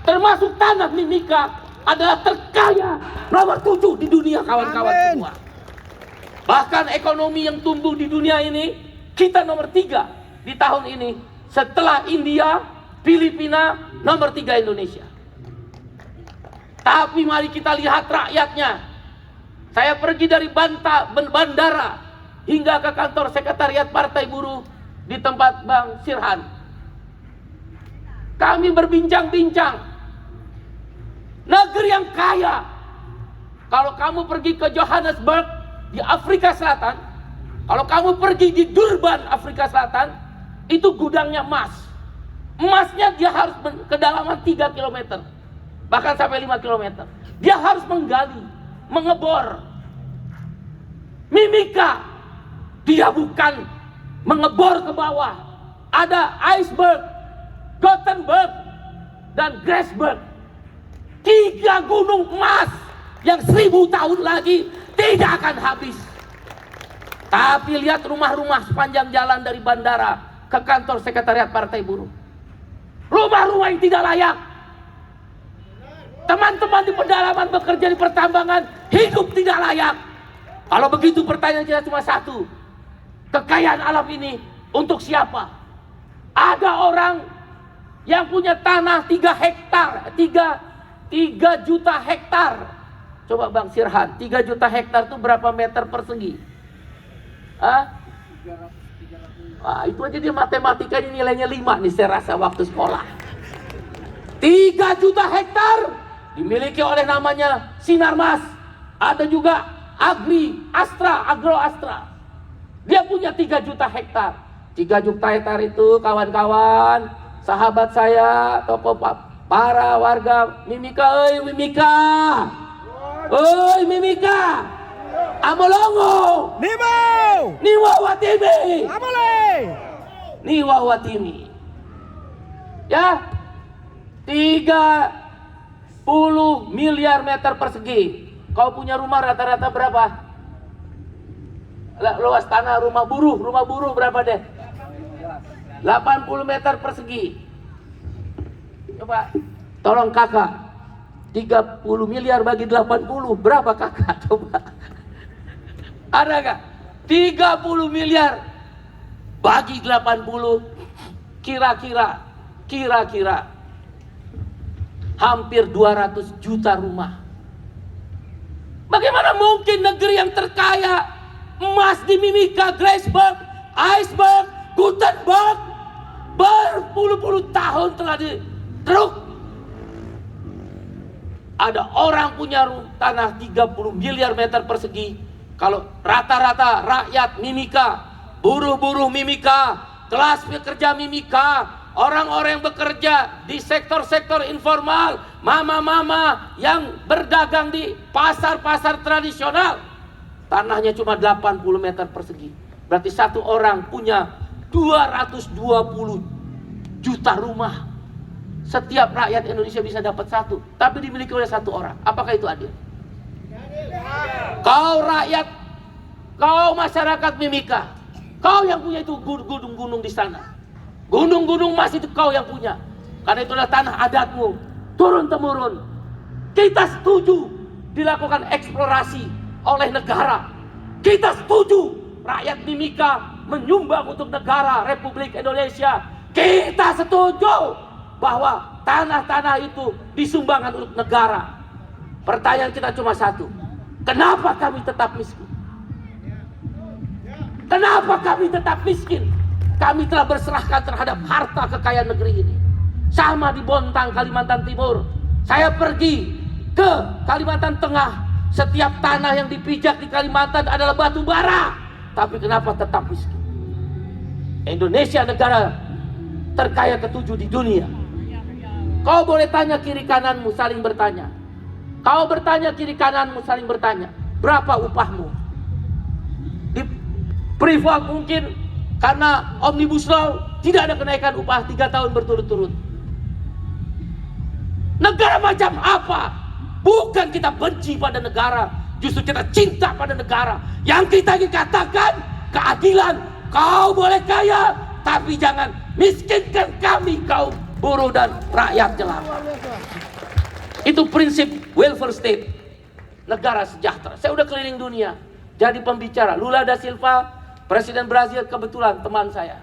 termasuk tanah Mimika, adalah terkaya nomor 7 di dunia, kawan-kawan semua. Bahkan ekonomi yang tumbuh di dunia ini, kita nomor 3 di tahun ini, setelah India, Filipina, nomor 3 Indonesia. Tapi mari kita lihat rakyatnya. Saya pergi dari bandara hingga ke kantor sekretariat Partai Buruh di tempat Bang Sirhan. Kami berbincang-bincang. Negeri yang kaya. Kalau kamu pergi ke Johannesburg di Afrika Selatan, kalau kamu pergi di Durban, Afrika Selatan, itu gudangnya emas. Emasnya dia harus kedalaman 3 km, bahkan sampai 5 km. Dia harus menggali, mengebor. Mimika, dia bukan mengebor ke bawah. Ada iceberg, Gothenburg, dan Grassberg. 3 gunung emas yang 1000 tahun lagi tidak akan habis. Tapi lihat rumah-rumah sepanjang jalan dari bandara ke kantor sekretariat Partai Buruh. Rumah-rumah yang tidak layak. Teman-teman di pedalaman bekerja di pertambangan hidup tidak layak. Kalau begitu pertanyaan kita cuma satu. Kekayaan alam ini untuk siapa? Ada orang yang punya tanah 3 hektar, 3 juta hektar. Coba Bang Sirhan, 3 juta hektar itu berapa meter persegi? Itu aja dia matematikanya nilainya 5 nih saya rasa waktu sekolah. 3 juta hektar dimiliki oleh namanya Sinarmas. Ada juga Agro Astra. Dia punya 3 juta hektar. 3 juta hektar itu kawan-kawan, sahabat saya, tokoh para warga Mimika, oi Mimika. Oi Mimika. Amolongo. Niwa Watimi. Niwa Watimi. Ya. 30 miliar meter persegi. Kau punya rumah rata-rata berapa? Luas tanah rumah buruh berapa deh? 80 meter persegi. Coba tolong kakak, 30 miliar bagi 80 berapa kakak? Coba. Ada gak? 30 miliar bagi 80 kira-kira hampir 200 juta rumah. Bagaimana mungkin negeri yang terkaya emas di Mimika, Grassberg, Iceberg, Gothenburg berpuluh-puluh tahun telah dikeruk. Ada orang punya tanah 30 miliar meter persegi. Kalau rata-rata rakyat Mimika, buruh-buruh Mimika, kelas pekerja Mimika, orang-orang yang bekerja di sektor-sektor informal, mama-mama yang berdagang di pasar-pasar tradisional, tanahnya cuma 80 meter persegi. Berarti satu orang punya 220 juta rumah. Setiap rakyat Indonesia bisa dapat satu, tapi dimiliki oleh satu orang. Apakah itu adil? Kau rakyat, kau masyarakat Mimika, kau yang punya itu gunung-gunung di sana. Gunung-gunung emas itu kau yang punya. Karena itu adalah tanah adatmu, turun-temurun. Kita setuju dilakukan eksplorasi oleh negara. Kita setuju rakyat Mimika menyumbang untuk negara Republik Indonesia. Kita setuju bahwa tanah-tanah itu disumbangkan untuk negara. Pertanyaan kita cuma satu. Kenapa kami tetap miskin? Kenapa kami tetap miskin? Kami telah berserahkan terhadap harta kekayaan negeri ini. Sama di Bontang, Kalimantan Timur. Saya pergi ke Kalimantan Tengah. Setiap tanah yang dipijak di Kalimantan adalah batu bara. Tapi kenapa tetap miskin? Indonesia negara terkaya ke-7 di dunia. Kau boleh tanya kiri kananmu, saling bertanya. Kau bertanya kiri kananmu, saling bertanya. Berapa upahmu? Di Freeport mungkin karena Omnibus Law tidak ada kenaikan upah 3 tahun berturut-turut. Negara macam apa? Bukan kita benci pada negara, justru kita cinta pada negara. Yang kita ingin katakan keadilan. Kau boleh kaya, tapi jangan miskinkan kami kaum buruh dan rakyat jelata. Itu prinsip welfare state, negara sejahtera. Saya udah keliling dunia, jadi pembicara. Lula da Silva, Presiden Brazil, kebetulan teman saya.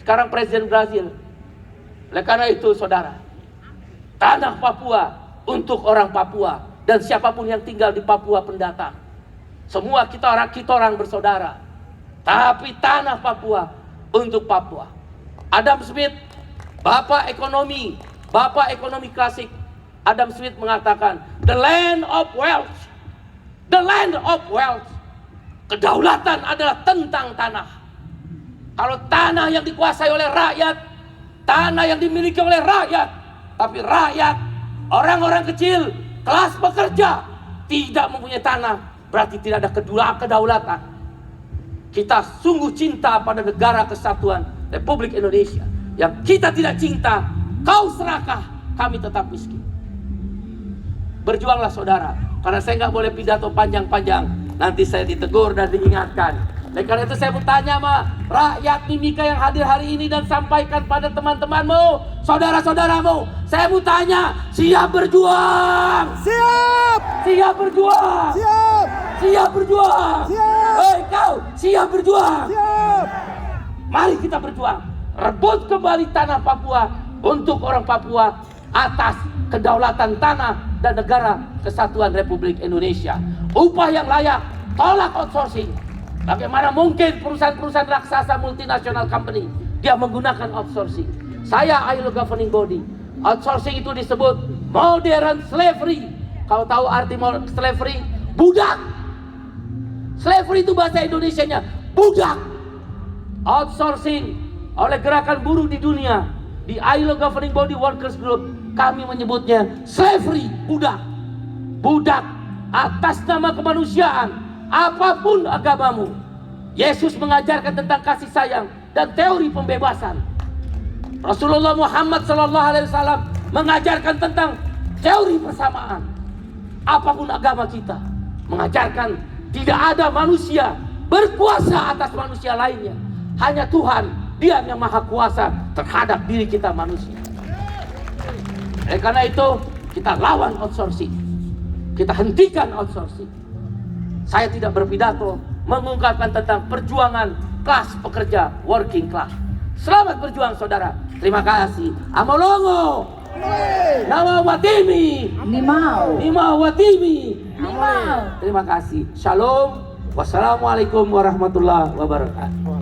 Sekarang Presiden Brazil. Oleh karena itu saudara, tanah Papua untuk orang Papua dan siapapun yang tinggal di Papua pendatang. Semua kita orang bersaudara. Tapi tanah Papua untuk Papua. Adam Smith, bapak ekonomi klasik. Adam Smith mengatakan, the land of wealth. The land of wealth. Kedaulatan adalah tentang tanah. Kalau tanah yang dikuasai oleh rakyat, tanah yang dimiliki oleh rakyat, tapi rakyat, orang-orang kecil, kelas pekerja tidak mempunyai tanah, berarti tidak ada kedaulatan. Kita sungguh cinta pada negara kesatuan Republik Indonesia. Yang kita tidak cinta, kau serakah, kami tetap miskin. Berjuanglah saudara, karena saya nggak boleh pidato panjang-panjang, nanti saya ditegur dan diingatkan. Dan karena itu saya mau tanya sama rakyat Mimika yang hadir hari ini dan sampaikan pada teman-temanmu, saudara-saudaramu. Saya mau tanya, siap berjuang? Siap! Siap berjuang? Siap! Siap berjuang? Siap! Hei kau, siap berjuang? Siap! Mari kita berjuang. Rebut kembali tanah Papua untuk orang Papua atas kedaulatan tanah dan negara kesatuan Republik Indonesia. Upah yang layak, tolak outsourcing. Bagaimana mungkin perusahaan-perusahaan raksasa multinasional company dia menggunakan outsourcing? Saya ILO governing body. Outsourcing itu disebut modern slavery. Kau tahu arti slavery? Budak. Slavery itu bahasa Indonesianya budak. Outsourcing oleh gerakan buruh di dunia, di ILO governing body workers group, kami menyebutnya slavery, budak. Budak atas nama kemanusiaan. Apapun agamamu, Yesus mengajarkan tentang kasih sayang dan teori pembebasan. Rasulullah Muhammad SAW mengajarkan tentang teori persamaan. Apapun agama kita mengajarkan tidak ada manusia berkuasa atas manusia lainnya. Hanya Tuhan, Dia yang maha kuasa terhadap diri kita manusia. Karena itu kita lawan outsourcing. Kita hentikan outsourcing. Saya tidak berpidato mengungkapkan tentang perjuangan kelas pekerja, working class. Selamat berjuang saudara. Terima kasih. Amolongo. Nama Watimi. Nimau Watimi. Terima kasih. Shalom. Wassalamualaikum warahmatullahi wabarakatuh.